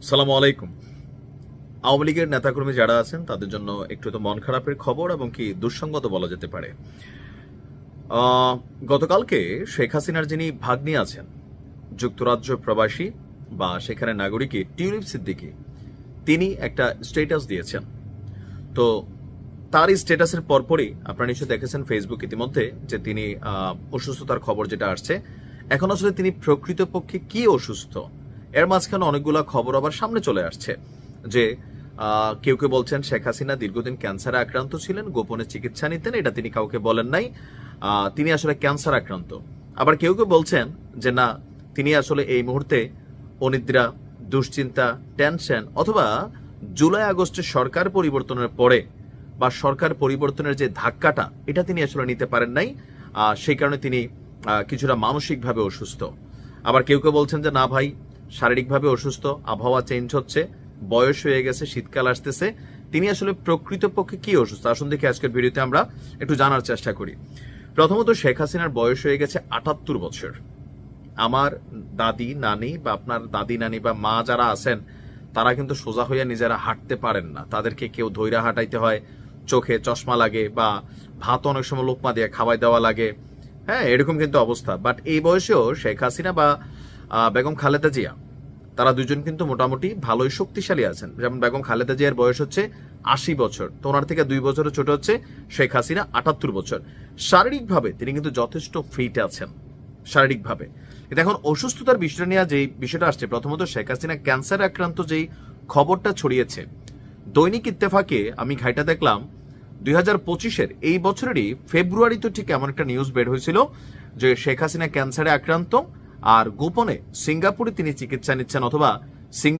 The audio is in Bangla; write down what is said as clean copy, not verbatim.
সালামু আলাইকুম। আওয়ামী লীগের নেতাকর্মী যারা আছেন তাদের জন্য একটু তো মন খারাপের খবর এবং কি দুঃসংগত বলা যেতে পারে। গতকালকে শেখ হাসিনার যিনি ভাগ্নি আছেন, যুক্তরাজ্য প্রবাসী বা সেখানে নাগরিক টিউলিপ সিদ্দিকী, তিনি একটা স্ট্যাটাস দিয়েছেন। তো তার এই স্ট্যাটাসের পরপরই আপনারা নিশ্চয়ই দেখেছেন ফেসবুক ইতিমধ্যে যে তিনি অসুস্থতার খবর যেটা আসছে। এখন আসলে তিনি প্রকৃতপক্ষে কি অসুস্থ, এর মাঝখানে অনেকগুলা খবর আবার সামনে চলে আসছে যে কেউ কেউ বলছেন শেখ হাসিনা দীর্ঘদিন ক্যান্সারে আক্রান্ত ছিলেন, গোপনে চিকিৎসা নিতেন, এটা তিনি কাউকে বলেন নাই, তিনি আসলে ক্যান্সার আক্রান্ত। আবার কেউ কেউ বলছেন যে না, তিনি আসলে এই মুহূর্তে অনিদ্রা, দুশ্চিন্তা, টেনশন অথবা জুলাই আগস্টের সরকার পরিবর্তনের পরে বা সরকার পরিবর্তনের যে ধাক্কাটা এটা তিনি আসলে নিতে পারেন নাই, সেই কারণে তিনি কিছুটা মানসিকভাবে অসুস্থ। আবার কেউ কেউ বলছেন যে না ভাই, শারীরিকভাবে অসুস্থ, আবহাওয়া চেঞ্জ হচ্ছে, বয়স হয়ে গেছে, শীতকাল আসতেছে, তিনি আসলে প্রকৃতপক্ষে কি অসুস্থ। আসুন দেখি আজকের ভিডিওতে আমরা একটু জানার চেষ্টা করি। প্রথমত, শেখ হাসিনার বয়স হয়ে গেছে ৭৮ বছর। আমার দাদি নানি বা আপনার দাদি নানি বা মা যারা আছেন তারা কিন্তু সোজা হইয়া নিজেরা হাঁটতে পারেন না, তাদেরকে কেউ ধৈর্য হাঁটাইতে হয়, চোখে চশমা লাগে বা ভাত অনেক সময় লোকমা দিয়ে খাওয়াই দেওয়া লাগে। হ্যাঁ, এরকম কিন্তু অবস্থা। বাট এই বয়সেও শেখ হাসিনা বা বেগম খালেদা জিয়া, তারা দুজন কিন্তু মোটামুটি ভালোই শক্তিশালী আছেন। যেমন বেগম খালেদা জিয়ার বয়স হচ্ছে ৮০ বছর, তো ওনার থেকে ২ বছরের ছোট হচ্ছে শেখ হাসিনা ৭৮ বছর। শারীরিকভাবে তিনি কিন্তু যথেষ্ট ফিট আছেন শারীরিকভাবে। কিন্তু এখন অসুস্থতার বিষয়টা নিয়ে যে বিষয়টা আসছে, প্রথমত শেখ হাসিনা ক্যান্সার আক্রান্ত যেই খবরটা ছড়িয়েছে, দৈনিক ইত্তেফাকে আমি ঘাইটা দেখলাম ২০২৫-এর এই বছরেরই ফেব্রুয়ারিতে ঠিক এমন একটা নিউজ বের হয়েছিল যে শেখ হাসিনা ক্যান্সারে আক্রান্ত আর গোপনে সিঙ্গাপুরে তিনি চিকিৎসা নিচ্ছেন অথবা